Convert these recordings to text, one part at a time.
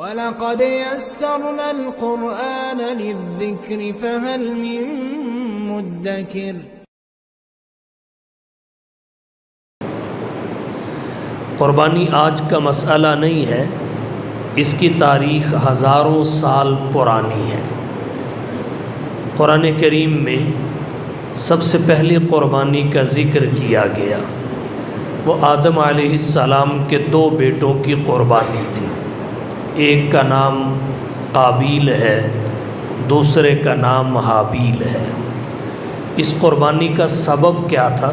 وَلَقَدْ يَسَّرْنَا الْقُرْآنَ لِلذِّكْرِ فَهَلْ مِن مُّدَّكِرٍ۔ قربانی آج کا مسئلہ نہیں ہے، اس کی تاریخ ہزاروں سال پرانی ہے۔ قرآن کریم میں سب سے پہلی قربانی کا ذکر کیا گیا، وہ آدم علیہ السلام کے 2 بیٹوں کی قربانی تھی۔ ایک کا نام قابیل ہے، دوسرے کا نام حابیل ہے۔ اس قربانی کا سبب کیا تھا؟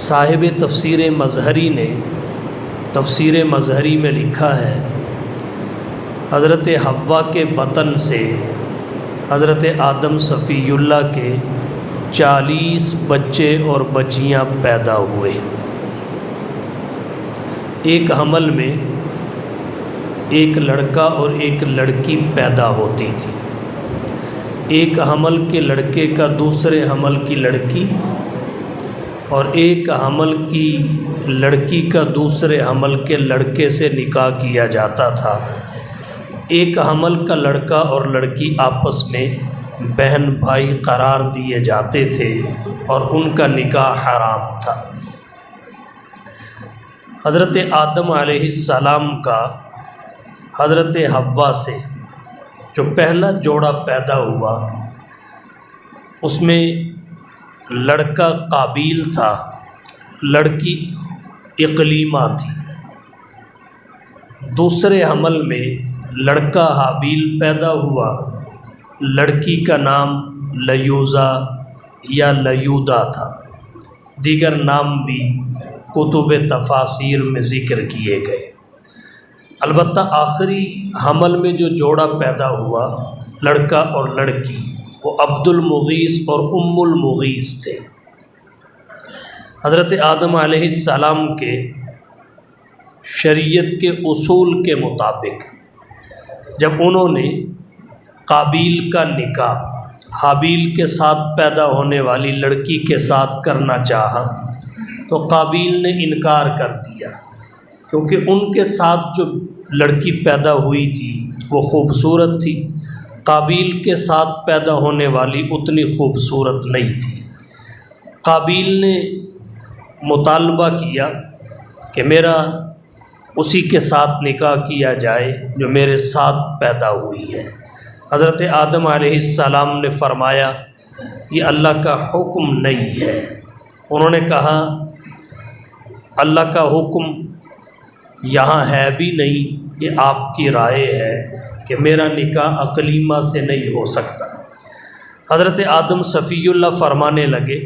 صاحب تفسیر مظہری نے تفسیر مظہری میں لکھا ہے، حضرت حوا کے بطن سے حضرت آدم صفی اللہ کے 40 بچے اور بچیاں پیدا ہوئے۔ ایک حمل میں ایک لڑکا اور ایک لڑکی پیدا ہوتی تھی۔ ایک حمل کے لڑکے کا دوسرے حمل کی لڑکی اور ایک حمل کی لڑکی کا دوسرے حمل کے لڑکے سے نکاح کیا جاتا تھا۔ ایک حمل کا لڑکا اور لڑکی آپس میں بہن بھائی قرار دیے جاتے تھے اور ان کا نکاح حرام تھا۔ حضرت آدم علیہ السلام کا حضرت حوا سے جو پہلا جوڑا پیدا ہوا، اس میں لڑکا قابیل تھا، لڑکی اقلیمہ تھی۔ دوسرے حمل میں لڑکا حابیل پیدا ہوا، لڑکی کا نام لیوزا یا لیودا تھا۔ دیگر نام بھی کتب تفاسیر میں ذکر کیے گئے۔ البتہ آخری حمل میں جو جوڑا پیدا ہوا، لڑکا اور لڑکی، وہ عبد المغیث اور ام المغیث تھے۔ حضرت آدم علیہ السلام کے شریعت کے اصول کے مطابق جب انہوں نے قابیل کا نکاح حابیل کے ساتھ پیدا ہونے والی لڑکی کے ساتھ کرنا چاہا تو قابیل نے انکار کر دیا، کیونکہ ان کے ساتھ جو لڑکی پیدا ہوئی تھی وہ خوبصورت تھی، قابیل کے ساتھ پیدا ہونے والی اتنی خوبصورت نہیں تھی۔ قابیل نے مطالبہ کیا کہ میرا اسی کے ساتھ نکاح کیا جائے جو میرے ساتھ پیدا ہوئی ہے۔ حضرت آدم علیہ السلام نے فرمایا یہ اللہ کا حکم نہیں ہے۔ انہوں نے کہا اللہ کا حکم یہاں ہے بھی نہیں، یہ آپ کی رائے ہے کہ میرا نکاح اقلیمہ سے نہیں ہو سکتا۔ حضرت آدم صفی اللہ فرمانے لگے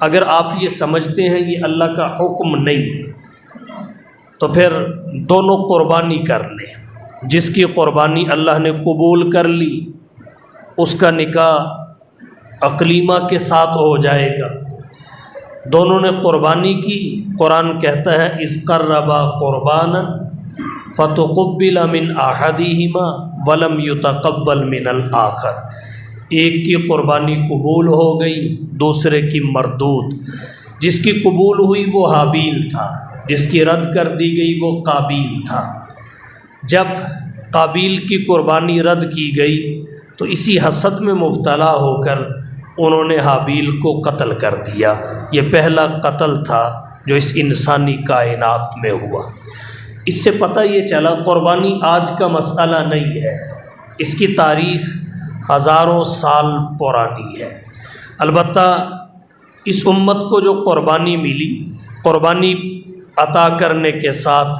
اگر آپ یہ سمجھتے ہیں یہ اللہ کا حکم نہیں تو پھر دونوں قربانی کر لیں۔ جس کی قربانی اللہ نے قبول کر لی اس کا نکاح اقلیمہ کے ساتھ ہو جائے گا۔ دونوں نے قربانی کی۔ قرآن کہتا ہے اذ قربا قربانا فتقبل من احدہما ولم یتقبل من الآخر۔ ایک کی قربانی قبول ہو گئی، دوسرے کی مردود۔ جس کی قبول ہوئی وہ حابیل تھا، جس کی رد کر دی گئی وہ قابیل تھا۔ جب قابیل کی قربانی رد کی گئی تو اسی حسد میں مبتلا ہو کر انہوں نے حابیل کو قتل کر دیا۔ یہ پہلا قتل تھا جو اس انسانی کائنات میں ہوا۔ اس سے پتہ یہ چلا قربانی آج کا مسئلہ نہیں ہے، اس کی تاریخ ہزاروں سال پرانی ہے۔ البتہ اس امت کو جو قربانی ملی، قربانی عطا کرنے کے ساتھ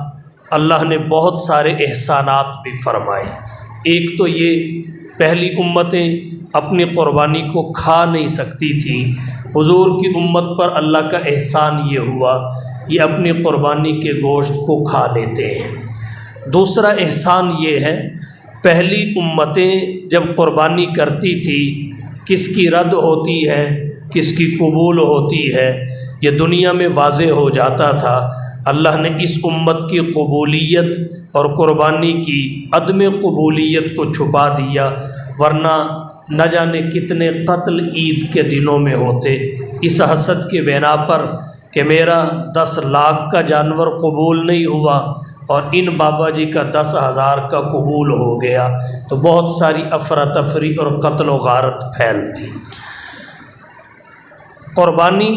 اللہ نے بہت سارے احسانات بھی فرمائے۔ ایک تو یہ پہلی امتیں اپنی قربانی کو کھا نہیں سکتی تھیں، حضور کی امت پر اللہ کا احسان یہ ہوا یہ اپنی قربانی کے گوشت کو کھا لیتے ہیں۔ دوسرا احسان یہ ہے پہلی امتیں جب قربانی کرتی تھی کس کی رد ہوتی ہے کس کی قبول ہوتی ہے یہ دنیا میں واضح ہو جاتا تھا۔ اللہ نے اس امت کی قبولیت اور قربانی کی عدم قبولیت کو چھپا دیا، ورنہ نہ جانے کتنے قتل عید کے دنوں میں ہوتے۔ اس حسد کے بنا پر کہ میرا 10 لاکھ کا جانور قبول نہیں ہوا اور ان بابا جی کا 10,000 کا قبول ہو گیا تو بہت ساری افراتفری اور قتل و غارت پھیلتی۔ قربانی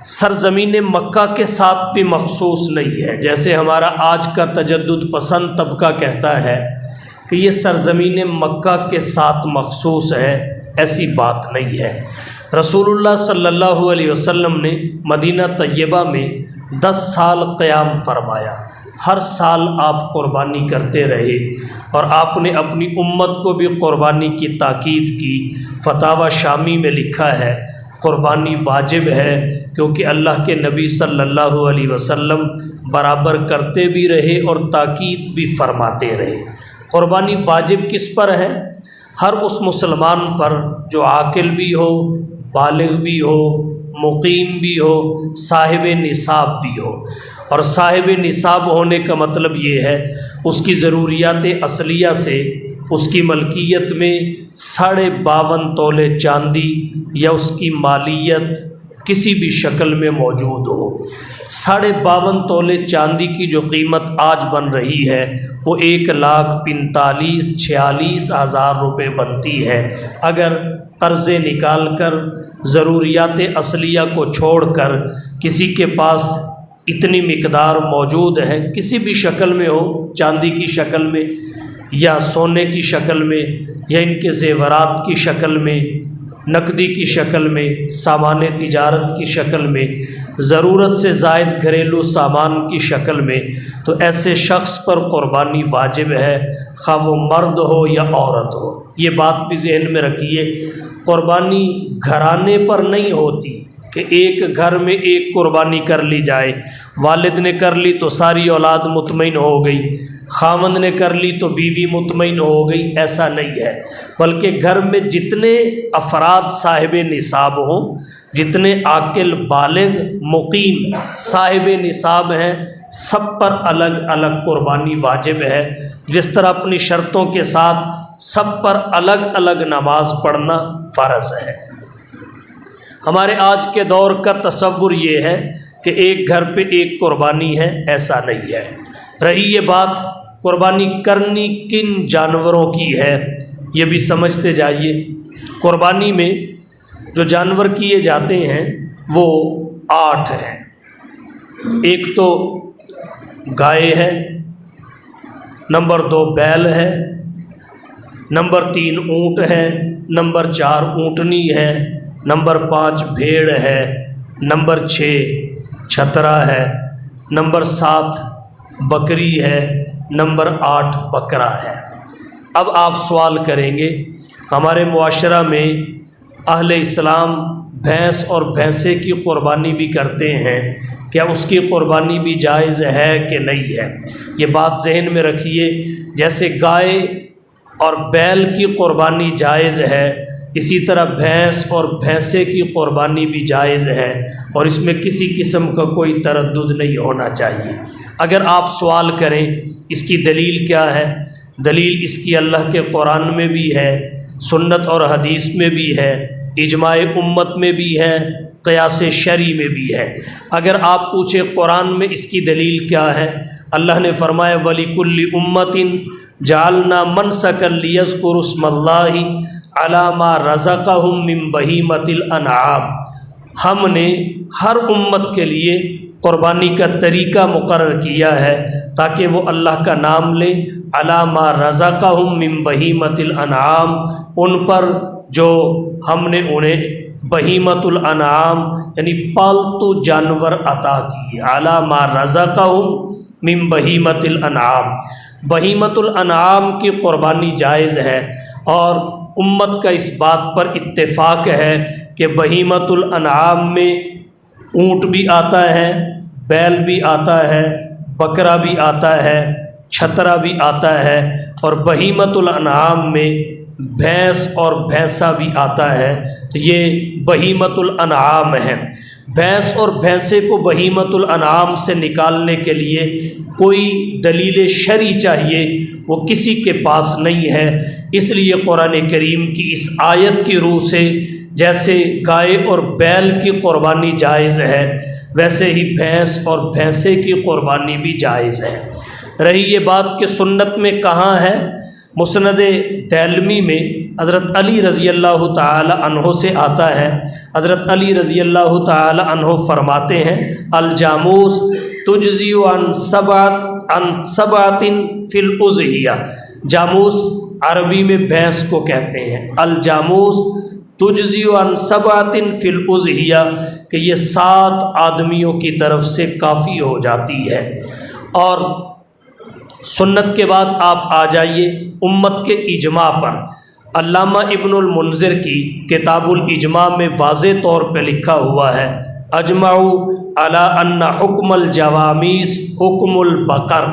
سرزمین مکہ کے ساتھ بھی مخصوص نہیں ہے، جیسے ہمارا آج کا تجدد پسند طبقہ کہتا ہے کہ یہ سرزمین مکہ کے ساتھ مخصوص ہے، ایسی بات نہیں ہے۔ رسول اللہ صلی اللہ علیہ وسلم نے مدینہ طیبہ میں 10 سال قیام فرمایا، ہر سال آپ قربانی کرتے رہے، اور آپ نے اپنی امت کو بھی قربانی کی تاکید کی۔ فتاوی شامی میں لکھا ہے قربانی واجب ہے، کیونکہ اللہ کے نبی صلی اللہ علیہ وسلم برابر کرتے بھی رہے اور تاکید بھی فرماتے رہے۔ قربانی واجب کس پر ہے؟ ہر اس مسلمان پر جو عاقل بھی ہو، بالغ بھی ہو، مقیم بھی ہو، صاحب نصاب بھی ہو۔ اور صاحب نصاب ہونے کا مطلب یہ ہے اس کی ضروریات اصلیہ سے اس کی ملکیت میں 52.5 تولے چاندی یا اس کی مالیت کسی بھی شکل میں موجود ہو۔ 52.5 تولے چاندی کی جو قیمت آج بن رہی ہے وہ 1,45,000-46,000 روپے بنتی ہے۔ اگر قرضے نکال کر ضروریات اصلیہ کو چھوڑ کر کسی کے پاس اتنی مقدار موجود ہے، کسی بھی شکل میں ہو، چاندی کی شکل میں یا سونے کی شکل میں یا ان کے زیورات کی شکل میں، نقدی کی شکل میں، سامان تجارت کی شکل میں، ضرورت سے زائد گھریلو سامان کی شکل میں، تو ایسے شخص پر قربانی واجب ہے، خواہ وہ مرد ہو یا عورت ہو۔ یہ بات بھی ذہن میں رکھیے، قربانی گھرانے پر نہیں ہوتی کہ ایک گھر میں ایک قربانی کر لی جائے، والد نے کر لی تو ساری اولاد مطمئن ہو گئی، خاوند نے کر لی تو بیوی مطمئن ہو گئی، ایسا نہیں ہے۔ بلکہ گھر میں جتنے افراد صاحب نصاب ہوں، جتنے عاقل بالغ مقیم صاحب نصاب ہیں، سب پر الگ الگ قربانی واجب ہے۔ جس طرح اپنی شرطوں کے ساتھ سب پر الگ الگ نماز پڑھنا فرض ہے۔ ہمارے آج کے دور کا تصور یہ ہے کہ ایک گھر پہ ایک قربانی ہے، ایسا نہیں ہے۔ رہی یہ بات قربانی کرنی کن جانوروں کی ہے، یہ بھی سمجھتے جائیے۔ قربانی میں جو جانور کیے جاتے ہیں وہ 8 ہیں۔ ایک تو گائے ہے، نمبر 2 بیل ہے، نمبر 3 اونٹ ہے، نمبر 4 اونٹنی ہے، نمبر 5 بھیڑ ہے، نمبر 6 چھترا ہے، نمبر 7 بکری ہے، نمبر 8 بکرا ہے۔ اب آپ سوال کریں گے ہمارے معاشرہ میں اہل اسلام بھینس اور بھینسے کی قربانی بھی کرتے ہیں، کیا اس کی قربانی بھی جائز ہے کہ نہیں ہے؟ یہ بات ذہن میں رکھیے، جیسے گائے اور بیل کی قربانی جائز ہے، اسی طرح بھینس اور بھینسے کی قربانی بھی جائز ہے، اور اس میں کسی قسم کا کوئی تردد نہیں ہونا چاہیے۔ اگر آپ سوال کریں اس کی دلیل کیا ہے، دلیل اس کی اللہ کے قرآن میں بھی ہے، سنت اور حدیث میں بھی ہے، اجماع امت میں بھی ہے، قیاس شرعی میں بھی ہے۔ اگر آپ پوچھیں قرآن میں اس کی دلیل کیا ہے، اللہ نے فرمایا وَلِكُلِّ أُمَّةٍ جَعَلْنَا مَنْسَكًا لِيَذْكُرُوا اسْمَ اللَّهِ عَلَى مَا رَزَقَهُم مِّن بَهِيمَةِ الْأَنْعَامِ، ہم نے ہر امت کے لیے قربانی کا طریقہ مقرر کیا ہے تاکہ وہ اللہ کا نام لیں، عَلَى مَا رَزَقَهُم مِّن بَهِيمَةِ الْأَنْعَامِ، ان پر جو ہم نے انہیں بہیمۃ الانعام یعنی پالتو جانور عطا کیے، علی ما رزقہم من بہیمۃ الانعام۔ بہیمۃ الانعام کی قربانی جائز ہے، اور امت کا اس بات پر اتفاق ہے کہ بہیمۃ الانعام میں اونٹ بھی آتا ہے، بیل بھی آتا ہے، بکرا بھی آتا ہے، چھترا بھی آتا ہے، اور بہیمۃ الانعام میں بھینس اور بھینسا بھی آتا ہے، تو یہ بہیمۃ الانعام ہے۔ بھینس اور بھینسے کو بہیمۃ الانعام سے نکالنے کے لیے کوئی دلیل شرعی چاہیے، وہ کسی کے پاس نہیں ہے۔ اس لیے قرآن کریم کی اس آیت کی روح سے جیسے گائے اور بیل کی قربانی جائز ہے، ویسے ہی بھینس اور بھینسے کی قربانی بھی جائز ہے۔ رہی یہ بات کہ سنت میں کہاں ہے، مسند دیلمی میں حضرت علی رضی اللہ تعالی عنہ سے آتا ہے، حضرت علی رضی اللہ تعالی عنہ فرماتے ہیں الجاموس تجزی عن سبعۃ فی الاضحیہ، جاموس عربی میں بھینس کو کہتے ہیں، الجاموس تجزی عن سبعۃ فی الاضحیہ، کہ یہ 7 آدمیوں کی طرف سے کافی ہو جاتی ہے۔ اور سنت کے بعد آپ آ جائیے امت کے اجماع پر۔ علامہ ابن المنذر کی کتاب الاجماع میں واضح طور پہ لکھا ہوا ہے اجمعوا علی ان حکم الجوامیس حکم البقر،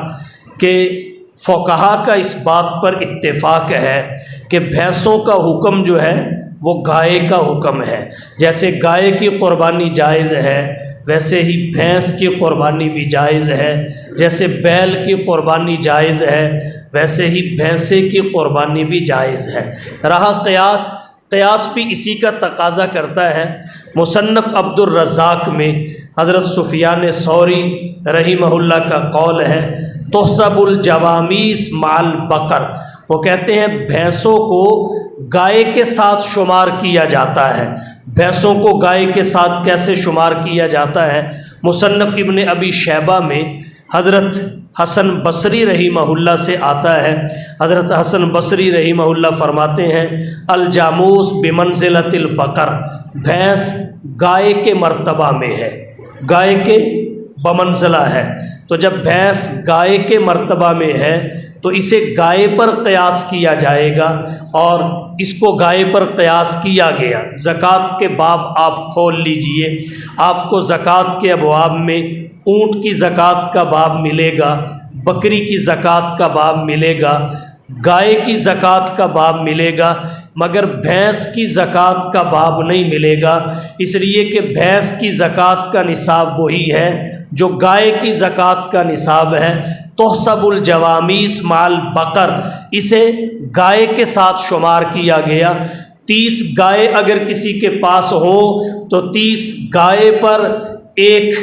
کہ فقہا کا اس بات پر اتفاق ہے کہ بھینسوں کا حکم جو ہے وہ گائے کا حکم ہے۔ جیسے گائے کی قربانی جائز ہے ویسے ہی بھینس کی قربانی بھی جائز ہے، جیسے بیل کی قربانی جائز ہے ویسے ہی بھینسے کی قربانی بھی جائز ہے۔ رہا قیاس، قیاس بھی اسی کا تقاضا کرتا ہے۔ مصنف عبد الرزاق میں حضرت سفیان ثوری رحمہ اللہ کا قول ہے تحسب الجوامیس مع البقر، وہ کہتے ہیں بھینسوں کو گائے کے ساتھ شمار کیا جاتا ہے۔ بھینسوں کو گائے کے ساتھ کیسے شمار کیا جاتا ہے؟ مصنف ابن ابی شیبہ میں حضرت حسن بصری رحمہ اللہ سے آتا ہے، حضرت حسن بصری رحمہ اللہ فرماتے ہیں الجاموس بمنزلۃ البقر، بھینس گائے کے مرتبہ میں ہے، گائے کے بمنزلہ ہے۔ تو جب بھینس گائے کے مرتبہ میں ہے تو اسے گائے پر قیاس کیا جائے گا، اور اس کو گائے پر قیاس کیا گیا۔ زکوٰۃ کے باب آپ کھول لیجئے، آپ کو زکوٰۃ کے ابواب میں اونٹ کی زکوٰۃ کا باب ملے گا، بکری کی زکوٰۃ کا باب ملے گا، گائے کی زکوٰۃ کا باب ملے گا، مگر بھینس کی زکوٰۃ کا باب نہیں ملے گا، اس لیے کہ بھینس کی زکوٰۃ کا نصاب وہی ہے جو گائے کی زکوٰۃ کا نصاب ہے۔ تحسب الجوامیس مع البقر، اسے گائے کے ساتھ شمار کیا گیا۔ 30 گائے اگر کسی کے پاس ہو تو 30 گائے پر 1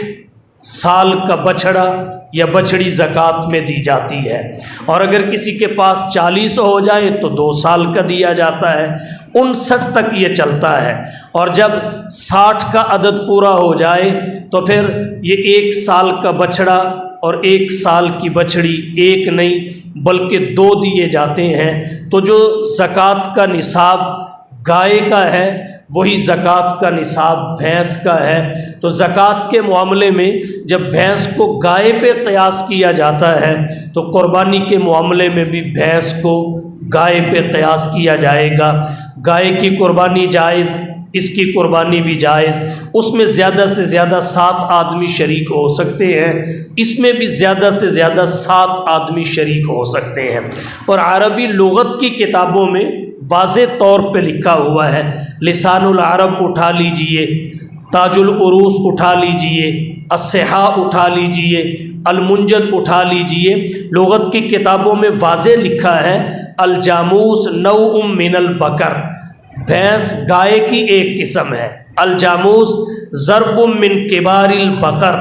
سال کا بچھڑا یا بچھڑی زکوٰۃ میں دی جاتی ہے، اور اگر کسی کے پاس 40 ہو جائے تو 2 سال کا دیا جاتا ہے۔ 59 تک یہ چلتا ہے، اور جب 60 کا عدد پورا ہو جائے تو پھر یہ 1 سال کا بچھڑا اور 1 سال کی بچھڑی، 1 نہیں بلکہ 2 دیے جاتے ہیں۔ تو جو زکوٰۃ کا نصاب گائے کا ہے وہی زکوٰۃ کا نصاب بھینس کا ہے۔ تو زکوٰۃ کے معاملے میں جب بھینس کو گائے پہ قیاس کیا جاتا ہے تو قربانی کے معاملے میں بھی بھینس کو گائے پہ قیاس کیا جائے گا۔ گائے کی قربانی جائز، اس کی قربانی بھی جائز، اس میں زیادہ سے زیادہ 7 آدمی شریک ہو سکتے ہیں، اس میں بھی زیادہ سے زیادہ 7 آدمی شریک ہو سکتے ہیں۔ اور عربی لغت کی کتابوں میں واضح طور پہ لکھا ہوا ہے، لسان العرب اٹھا لیجئے، تاج العروس اٹھا لیجئے، الصحاح اٹھا لیجئے، المنجد اٹھا لیجئے، لغت کی کتابوں میں واضح لکھا ہے الجاموس نوع من البقر، بھینس گائے کی ایک قسم ہے۔ الجاموس ضرب من کبار البقر،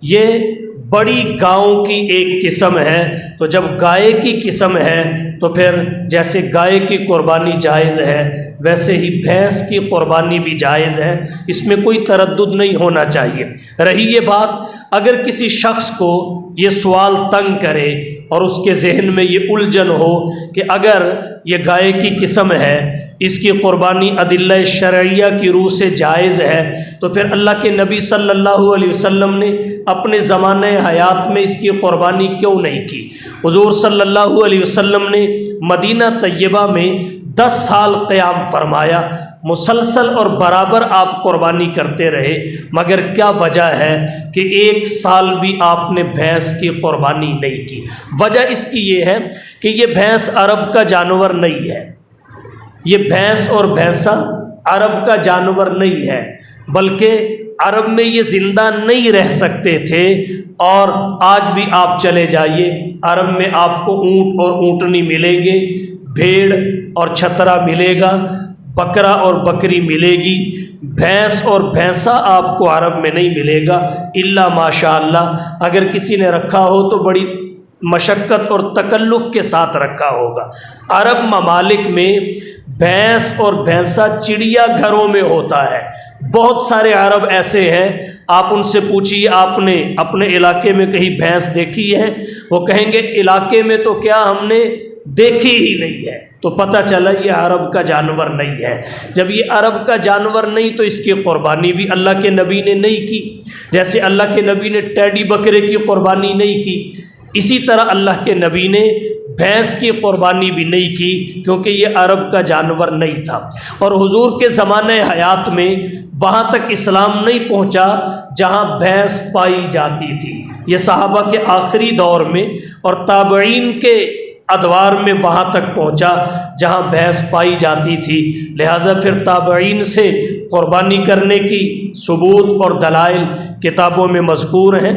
یہ بڑی گاؤں کی ایک قسم ہے۔ تو جب گائے کی قسم ہے تو پھر جیسے گائے کی قربانی جائز ہے ویسے ہی بھینس کی قربانی بھی جائز ہے، اس میں کوئی تردد نہیں ہونا چاہیے۔ رہی یہ بات، اگر کسی شخص کو یہ سوال تنگ کرے اور اس کے ذہن میں یہ الجھن ہو کہ اگر یہ گائے کی قسم ہے، اس کی قربانی ادلہ شرعیہ کی روح سے جائز ہے، تو پھر اللہ کے نبی صلی اللہ علیہ وسلم نے اپنے زمانہ حیات میں اس کی قربانی کیوں نہیں کی؟ حضور صلی اللہ علیہ وسلم نے مدینہ طیبہ میں 10 سال قیام فرمایا، مسلسل اور برابر آپ قربانی کرتے رہے، مگر کیا وجہ ہے کہ 1 سال بھی آپ نے بھینس کی قربانی نہیں کی؟ وجہ اس کی یہ ہے کہ یہ بھینس عرب کا جانور نہیں ہے، یہ بھینس اور بھینسا عرب کا جانور نہیں ہے، بلکہ عرب میں یہ زندہ نہیں رہ سکتے تھے۔ اور آج بھی آپ چلے جائیے، عرب میں آپ کو اونٹ اور اونٹنی ملیں گے، بھیڑ اور چھترا ملے گا، بکرا اور بکری ملے گی، بھینس اور بھینسا آپ کو عرب میں نہیں ملے گا الا ماشاء اللہ، اگر کسی نے رکھا ہو تو بڑی مشقت اور تکلف کے ساتھ رکھا ہوگا۔ عرب ممالک میں بھینس اور بھینسا چڑیا گھروں میں ہوتا ہے۔ بہت سارے عرب ایسے ہیں، آپ ان سے پوچھیے آپ نے اپنے علاقے میں کہیں بھینس دیکھی ہے؟ وہ کہیں گے علاقے میں تو کیا ہم نے دیکھی ہی نہیں ہے۔ تو پتہ چلا یہ عرب کا جانور نہیں ہے۔ جب یہ عرب کا جانور نہیں تو اس کی قربانی بھی اللہ کے نبی نے نہیں کی، جیسے اللہ کے نبی نے ٹیڈی بکرے کی قربانی نہیں کی، اسی طرح اللہ کے نبی نے بھینس کی قربانی بھی نہیں کی، کیونکہ یہ عرب کا جانور نہیں تھا۔ اور حضور کے زمانہ حیات میں وہاں تک اسلام نہیں پہنچا جہاں بھینس پائی جاتی تھی، یہ صحابہ کے آخری دور میں اور تابعین کے ادوار میں وہاں تک پہنچا جہاں بھینس پائی جاتی تھی، لہٰذا پھر تابعین سے قربانی کرنے کی ثبوت اور دلائل کتابوں میں مذکور ہیں۔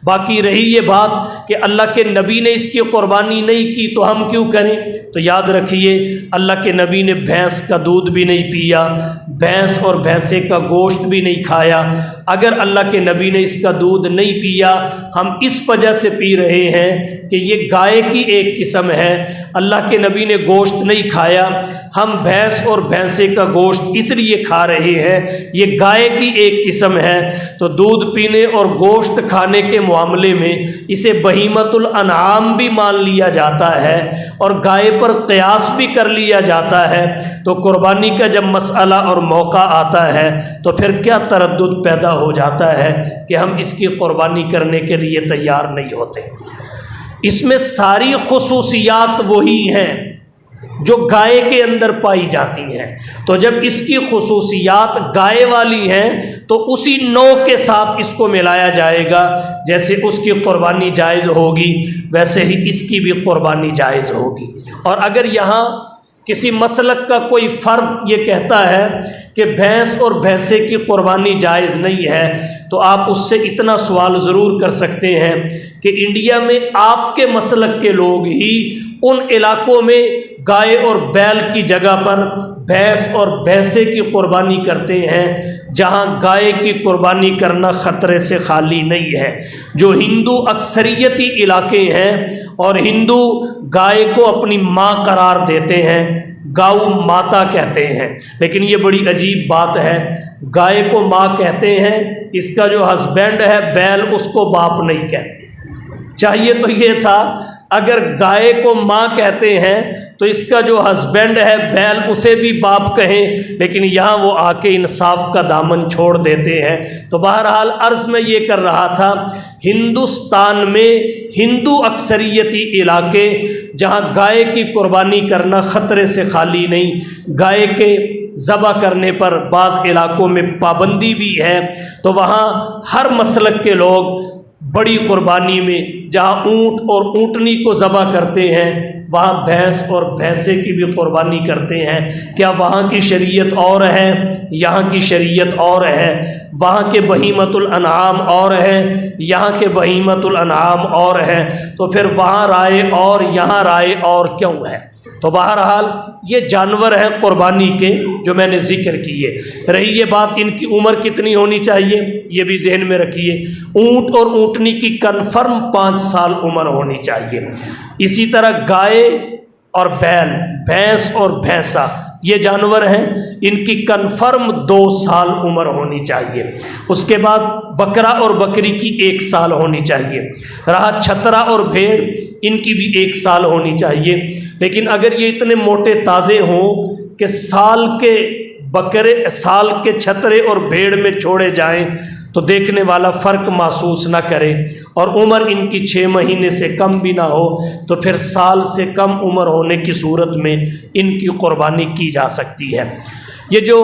باقی رہی یہ بات کہ اللہ کے نبی نے اس کی قربانی نہیں کی تو ہم کیوں کریں، تو یاد رکھیے اللہ کے نبی نے بھینس کا دودھ بھی نہیں پیا، بھینس اور بھینسے کا گوشت بھی نہیں کھایا۔ اگر اللہ کے نبی نے اس کا دودھ نہیں پیا، ہم اس وجہ سے پی رہے ہیں کہ یہ گائے کی ایک قسم ہے، اللہ کے نبی نے گوشت نہیں کھایا، ہم بھینس اور بھینسے کا گوشت اس لیے کھا رہے ہیں، یہ گائے کی ایک قسم ہے۔ تو دودھ پینے اور گوشت کھانے کے معاملے میں اسے بہیمۃ الانعام بھی مان لیا جاتا ہے اور گائے پر قیاس بھی کر لیا جاتا ہے۔ تو قربانی کا جب مسئلہ اور موقع آتا ہے تو پھر کیا تردد پیدا ہو جاتا ہے کہ ہم اس کی قربانی کرنے کے لیے تیار نہیں ہوتے۔ اس میں ساری خصوصیات وہی ہیں جو گائے کے اندر پائی جاتی ہیں، تو جب اس کی خصوصیات گائے والی ہیں تو اسی نوع کے ساتھ اس کو ملایا جائے گا، جیسے اس کی قربانی جائز ہوگی ویسے ہی اس کی بھی قربانی جائز ہوگی۔ اور اگر یہاں کسی مسلک کا کوئی فرد یہ کہتا ہے کہ بھینس اور بھینسے کی قربانی جائز نہیں ہے، تو آپ اس سے اتنا سوال ضرور کر سکتے ہیں کہ انڈیا میں آپ کے مسلک کے لوگ ہی ان علاقوں میں گائے اور بیل کی جگہ پر بھینس اور بھینسے کی قربانی کرتے ہیں جہاں گائے کی قربانی کرنا خطرے سے خالی نہیں ہے۔ جو ہندو اکثریتی علاقے ہیں اور ہندو گائے کو اپنی ماں قرار دیتے ہیں، گاؤ ماتا کہتے ہیں، لیکن یہ بڑی عجیب بات ہے، گائے کو ماں کہتے ہیں، اس کا جو ہسبینڈ ہے بیل اس کو باپ نہیں کہتے۔ چاہیے تو یہ تھا اگر گائے کو ماں کہتے ہیں تو اس کا جو ہسبینڈ ہے بیل اسے بھی باپ کہیں، لیکن یہاں وہ آ کے انصاف کا دامن چھوڑ دیتے ہیں۔ تو بہرحال عرض میں یہ کر رہا تھا، ہندوستان میں ہندو اکثریتی علاقے جہاں گائے کی قربانی کرنا خطرے سے خالی نہیں، گائے کے ذبح کرنے پر بعض علاقوں میں پابندی بھی ہے، تو وہاں ہر مسلک کے لوگ بڑی قربانی میں جہاں اونٹ اور اونٹنی کو ذبح کرتے ہیں وہاں بھینس اور بھینسے کی بھی قربانی کرتے ہیں۔ کیا وہاں کی شریعت اور ہے، یہاں کی شریعت اور ہے؟ وہاں کے بہیمۃ الانعام اور ہے، یہاں کے بہیمۃ الانعام اور ہے، تو پھر وہاں رائے اور یہاں رائے اور کیوں ہے؟ تو بہرحال یہ جانور ہیں قربانی کے جو میں نے ذکر کیے۔ رہی یہ بات ان کی عمر کتنی ہونی چاہیے، یہ بھی ذہن میں رکھیے، اونٹ اور اونٹنی کی کنفرم 5 سال عمر ہونی چاہیے۔ اسی طرح گائے اور بیل، بھینس اور بھینسا یہ جانور ہیں، ان کی کنفرم 2 سال عمر ہونی چاہیے۔ اس کے بعد بکرا اور بکری کی 1 سال ہونی چاہیے۔ رہا چھترا اور بھیڑ، ان کی بھی 1 سال ہونی چاہیے۔ لیکن اگر یہ اتنے موٹے تازے ہوں کہ سال کے بکرے، سال کے چھترے اور بھیڑ میں چھوڑے جائیں تو دیکھنے والا فرق محسوس نہ کرے، اور عمر ان کی 6 مہینے سے کم بھی نہ ہو، تو پھر سال سے کم عمر ہونے کی صورت میں ان کی قربانی کی جا سکتی ہے۔ یہ جو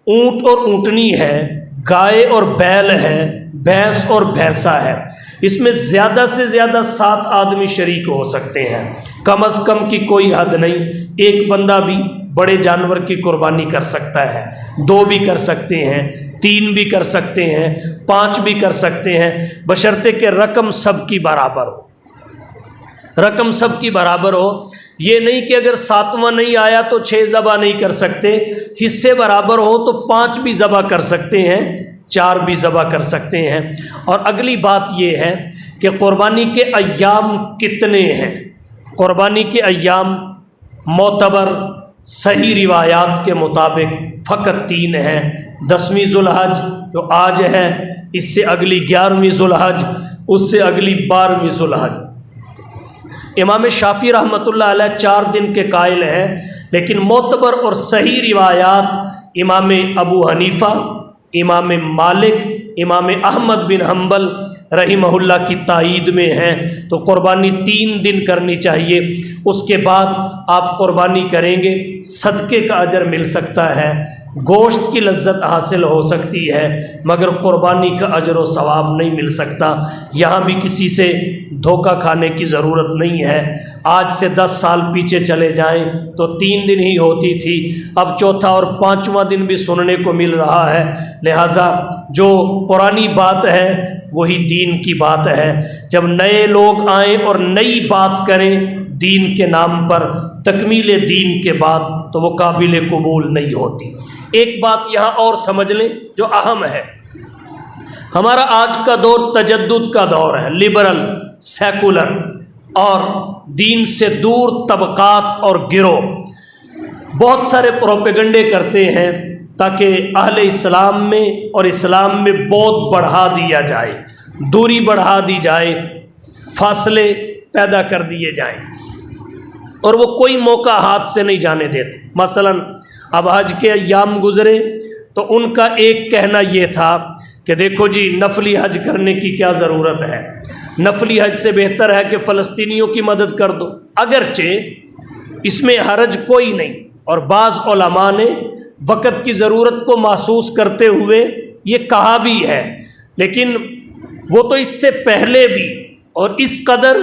اونٹ اور اونٹنی ہے، گائے اور بیل ہے، بھینس اور بھینسا ہے، اس میں زیادہ سے زیادہ 7 آدمی شریک ہو سکتے ہیں، کم از کم کی کوئی حد نہیں۔ ایک بندہ بھی بڑے جانور کی قربانی کر سکتا ہے، 2 بھی کر سکتے ہیں، 3 بھی کر سکتے ہیں، 5 بھی کر سکتے ہیں، بشرطے کہ رقم سب کی برابر ہو۔ رقم سب کی برابر ہو، یہ نہیں کہ اگر 7واں نہیں آیا تو 6 ذبح نہیں کر سکتے، حصے برابر ہو تو 5 بھی ذبح کر سکتے ہیں، 4 بھی ذبح کر سکتے ہیں۔ اور اگلی بات یہ ہے کہ قربانی کے ایام کتنے ہیں؟ قربانی کے ایام معتبر صحیح روایات کے مطابق فقط 3 ہیں۔ 10ویں ذوالحج جو آج ہے، اس سے اگلی 11ویں ذوالحج، اس سے اگلی 12ویں ذوالحج۔ امام شافعی رحمۃ اللہ علیہ 4 دن کے قائل ہیں، لیکن معتبر اور صحیح روایات امام ابو حنیفہ، امام مالک، امام احمد بن حنبل رحمہ اللہ کی تائید میں ہیں، تو قربانی 3 دن کرنی چاہیے۔ اس کے بعد آپ قربانی کریں گے، صدقے کا اجر مل سکتا ہے، گوشت کی لذت حاصل ہو سکتی ہے، مگر قربانی کا اجر و ثواب نہیں مل سکتا۔ یہاں بھی کسی سے دھوکہ کھانے کی ضرورت نہیں ہے۔ آج سے 10 سال پیچھے چلے جائیں تو 3 دن ہی ہوتی تھی، اب چوتھا اور 5واں دن بھی سننے کو مل رہا ہے۔ لہٰذا جو پرانی بات ہے وہی دین کی بات ہے۔ جب نئے لوگ آئیں اور نئی بات کریں دین کے نام پر، تکمیل دین کے بعد، تو وہ قابل قبول نہیں ہوتی۔ ایک بات یہاں اور سمجھ لیں جو اہم ہے، ہمارا آج کا دور تجدد کا دور ہے، لبرل، سیکولر اور دین سے دور طبقات اور گروہ بہت سارے پروپیگنڈے کرتے ہیں تاکہ اہل اسلام میں اور اسلام میں بہت بڑھا دیا جائے، دوری بڑھا دی جائے، فاصلے پیدا کر دیے جائیں، اور وہ کوئی موقع ہاتھ سے نہیں جانے دیتے۔ مثلا اب حج کے ایام گزرے تو ان کا ایک کہنا یہ تھا کہ دیکھو جی نفلی حج کرنے کی کیا ضرورت ہے، نفلی حج سے بہتر ہے کہ فلسطینیوں کی مدد کر دو، اگرچہ اس میں حرج کوئی نہیں، اور بعض علماء نے وقت کی ضرورت کو محسوس کرتے ہوئے یہ کہا بھی ہے، لیکن وہ تو اس سے پہلے بھی اور اس قدر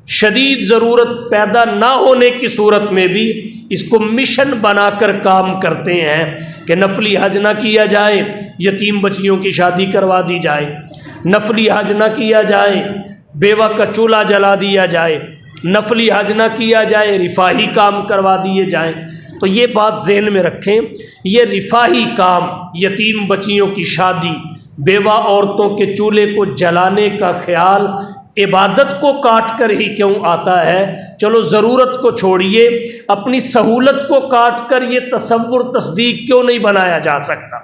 شدید ضرورت پیدا نہ ہونے کی صورت میں بھی اس کو مشن بنا کر کام کرتے ہیں کہ نفلی حج نہ کیا جائے، یتیم بچیوں کی شادی کروا دی جائے، نفلی حج نہ کیا جائے، بیوہ کا چولہا جلا دیا جائے، نفلی حج نہ کیا جائے، رفاہی کام کروا دیے جائیں۔ تو یہ بات ذہن میں رکھیں، یہ رفاہی کام، یتیم بچیوں کی شادی، بیوہ عورتوں کے چولہے کو جلانے کا خیال عبادت کو کاٹ کر ہی کیوں آتا ہے؟ چلو ضرورت کو چھوڑیے، اپنی سہولت کو کاٹ کر یہ تصور تصدیق کیوں نہیں بنایا جا سکتا؟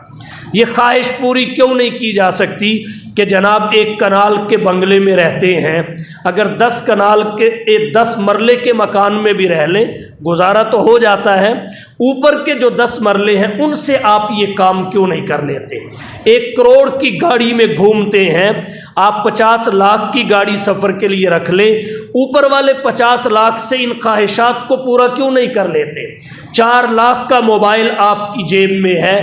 یہ خواہش پوری کیوں نہیں کی جا سکتی کہ جناب 1 کنال کے بنگلے میں رہتے ہیں، اگر 10 کنال کے 10 مرلے کے مکان میں بھی رہ لیں گزارا تو ہو جاتا ہے، اوپر کے جو 10 مرلے ہیں ان سے آپ یہ کام کیوں نہیں کر لیتے؟ 1 کروڑ کی گاڑی میں گھومتے ہیں، آپ 50 لاکھ کی گاڑی سفر کے لیے رکھ لیں، اوپر والے 50 لاکھ سے ان خواہشات کو پورا کیوں نہیں کر لیتے؟ 4 لاکھ کا موبائل آپ کی جیب میں ہے،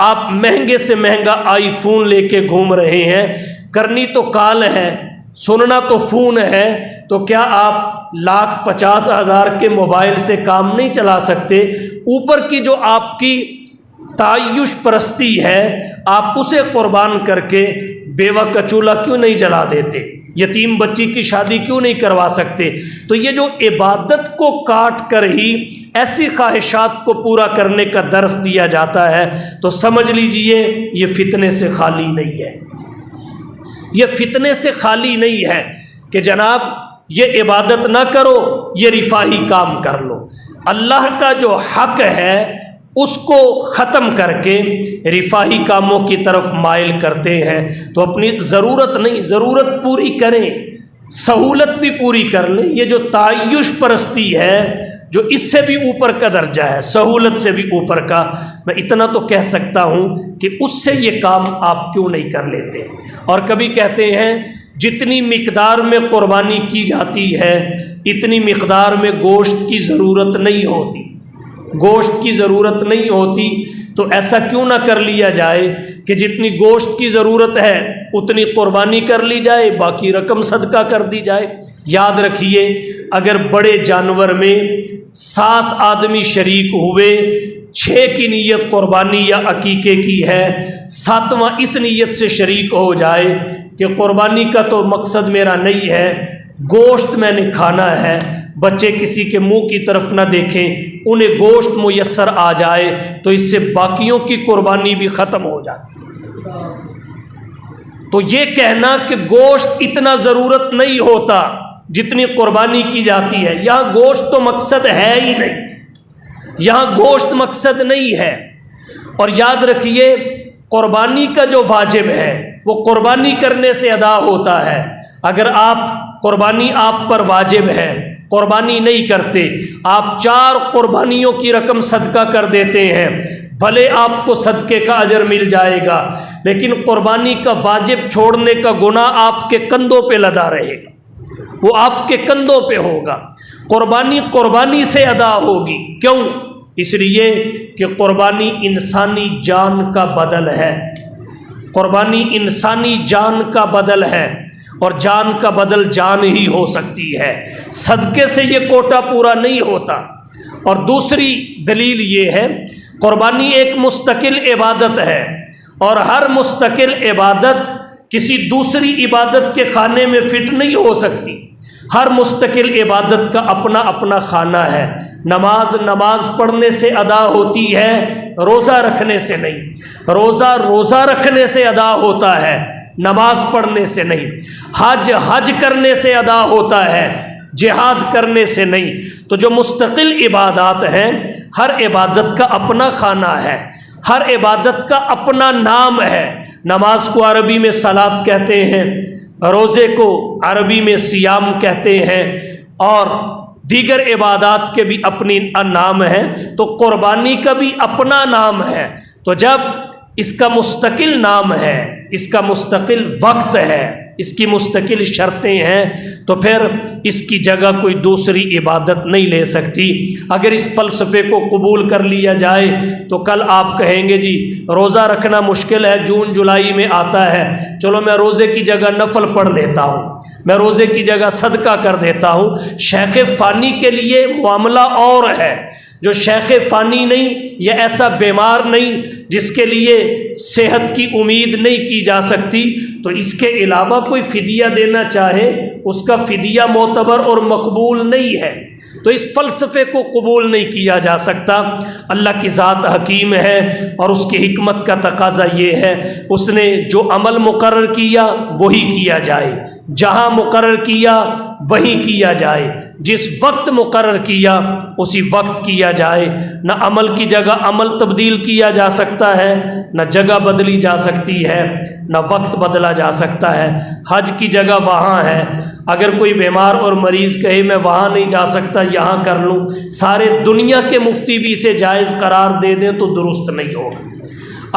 آپ مہنگے سے مہنگا آئی فون لے کے گھوم رہے ہیں، کرنی تو کال ہے، سننا تو فون ہے، تو کیا آپ 1,50,000 کے موبائل سے کام نہیں چلا سکتے؟ اوپر کی جو آپ کی تعیش پرستی ہے آپ اسے قربان کر کے بیوہ کا چولہا کیوں نہیں جلا دیتے؟ یتیم بچی کی شادی کیوں نہیں کروا سکتے؟ تو یہ جو عبادت کو کاٹ کر ہی ایسی خواہشات کو پورا کرنے کا درس دیا جاتا ہے تو سمجھ لیجئے یہ فتنے سے خالی نہیں ہے، یہ فتنے سے خالی نہیں ہے کہ جناب یہ عبادت نہ کرو، یہ رفاہی کام کر لو۔ اللہ کا جو حق ہے اس کو ختم کر کے رفاہی کاموں کی طرف مائل کرتے ہیں، تو اپنی ضرورت نہیں، ضرورت پوری کریں، سہولت بھی پوری کر لیں۔ یہ جو تعیش پرستی ہے جو اس سے بھی اوپر کا درجہ ہے، سہولت سے بھی اوپر کا، میں اتنا تو کہہ سکتا ہوں کہ اس سے یہ کام آپ کیوں نہیں کر لیتے؟ اور کبھی کہتے ہیں جتنی مقدار میں قربانی کی جاتی ہے اتنی مقدار میں گوشت کی ضرورت نہیں ہوتی، گوشت کی ضرورت نہیں ہوتی، تو ایسا کیوں نہ کر لیا جائے کہ جتنی گوشت کی ضرورت ہے اتنی قربانی کر لی جائے، باقی رقم صدقہ کر دی جائے۔ یاد رکھیے اگر بڑے جانور میں 7 آدمی شریک ہوئے، 6 کی نیت قربانی یا عقیقے کی ہے، 7واں اس نیت سے شریک ہو جائے کہ قربانی کا تو مقصد میرا نہیں ہے، گوشت میں نے کھانا ہے، بچے کسی کے منہ کی طرف نہ دیکھیں، انہیں گوشت میسر آ جائے تو اس سے باقیوں کی قربانی بھی ختم ہو جاتی ہے۔ تو یہ کہنا کہ گوشت اتنا ضرورت نہیں ہوتا جتنی قربانی کی جاتی ہے، یہاں گوشت تو مقصد ہے ہی نہیں، یہاں گوشت مقصد نہیں ہے۔ اور یاد رکھیے قربانی کا جو واجب ہے وہ قربانی کرنے سے ادا ہوتا ہے۔ اگر قربانی آپ پر واجب ہے، قربانی نہیں کرتے، آپ 4 قربانیوں کی رقم صدقہ کر دیتے ہیں، بھلے آپ کو صدقے کا اجر مل جائے گا، لیکن قربانی کا واجب چھوڑنے کا گناہ آپ کے کندھوں پہ لدا رہے گا، وہ آپ کے کندھوں پہ ہوگا۔ قربانی سے ادا ہوگی، کیوں؟ اس لیے کہ قربانی انسانی جان کا بدل ہے، قربانی انسانی جان کا بدل ہے، اور جان کا بدل جان ہی ہو سکتی ہے، صدقے سے یہ کوٹا پورا نہیں ہوتا۔ اور دوسری دلیل یہ ہے، قربانی ایک مستقل عبادت ہے، اور ہر مستقل عبادت کسی دوسری عبادت کے خانے میں فٹ نہیں ہو سکتی۔ ہر مستقل عبادت کا اپنا اپنا خانہ ہے۔ نماز پڑھنے سے ادا ہوتی ہے، روزہ رکھنے سے نہیں۔ روزہ رکھنے سے ادا ہوتا ہے، نماز پڑھنے سے نہیں۔ حج کرنے سے ادا ہوتا ہے، جہاد کرنے سے نہیں۔ تو جو مستقل عبادات ہیں، ہر عبادت کا اپنا خانہ ہے، ہر عبادت کا اپنا نام ہے۔ نماز کو عربی میں صلاۃ کہتے ہیں، روزے کو عربی میں صیام کہتے ہیں، اور دیگر عبادات کے بھی اپنی نام ہیں، تو قربانی کا بھی اپنا نام ہے۔ تو جب اس کا مستقل نام ہے، اس کا مستقل وقت ہے، اس کی مستقل شرطیں ہیں، تو پھر اس کی جگہ کوئی دوسری عبادت نہیں لے سکتی۔ اگر اس فلسفے کو قبول کر لیا جائے تو کل آپ کہیں گے جی روزہ رکھنا مشکل ہے، جون جولائی میں آتا ہے، چلو میں روزے کی جگہ نفل پڑھ لیتا ہوں، میں روزے کی جگہ صدقہ کر دیتا ہوں۔ شیخ فانی کے لیے معاملہ اور ہے۔ جو شیخ فانی نہیں، یا ایسا بیمار نہیں جس کے لیے صحت کی امید نہیں کی جا سکتی، تو اس کے علاوہ کوئی فدیہ دینا چاہے، اس کا فدیہ معتبر اور مقبول نہیں ہے۔ تو اس فلسفے کو قبول نہیں کیا جا سکتا۔ اللہ کی ذات حکیم ہے، اور اس کی حکمت کا تقاضا یہ ہے، اس نے جو عمل مقرر کیا وہی کیا جائے، جہاں مقرر کیا وہی کیا جائے، جس وقت مقرر کیا اسی وقت کیا جائے۔ نہ عمل کی جگہ عمل تبدیل کیا جا سکتا ہے، نہ جگہ بدلی جا سکتی ہے، نہ وقت بدلا جا سکتا ہے۔ حج کی جگہ وہاں ہے، اگر کوئی بیمار اور مریض کہے میں وہاں نہیں جا سکتا یہاں کر لوں، سارے دنیا کے مفتی بھی اسے جائز قرار دے دیں تو درست نہیں ہوگا۔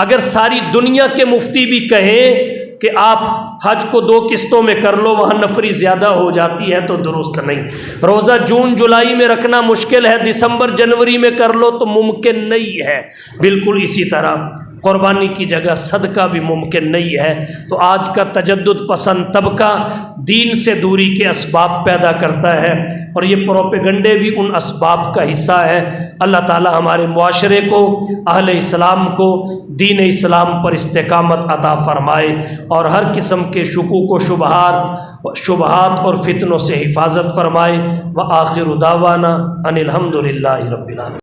اگر ساری دنیا کے مفتی بھی کہیں کہ آپ حج کو 2 قسطوں میں کر لو، وہاں نفری زیادہ ہو جاتی ہے، تو درست نہیں۔ روزہ جون جولائی میں رکھنا مشکل ہے، دسمبر جنوری میں کر لو تو ممکن نہیں ہے۔ بالکل اسی طرح قربانی کی جگہ صدقہ بھی ممکن نہیں ہے۔ تو آج کا تجدد پسند طبقہ دین سے دوری کے اسباب پیدا کرتا ہے، اور یہ پروپیگنڈے بھی ان اسباب کا حصہ ہے۔ اللہ تعالی ہمارے معاشرے کو، اہل اسلام کو دین اسلام پر استقامت عطا فرمائے، اور ہر قسم کے شکوک و شبہات اور فتنوں سے حفاظت فرمائے۔ وآخر دعوانا ان الحمد للہ رب العالمین۔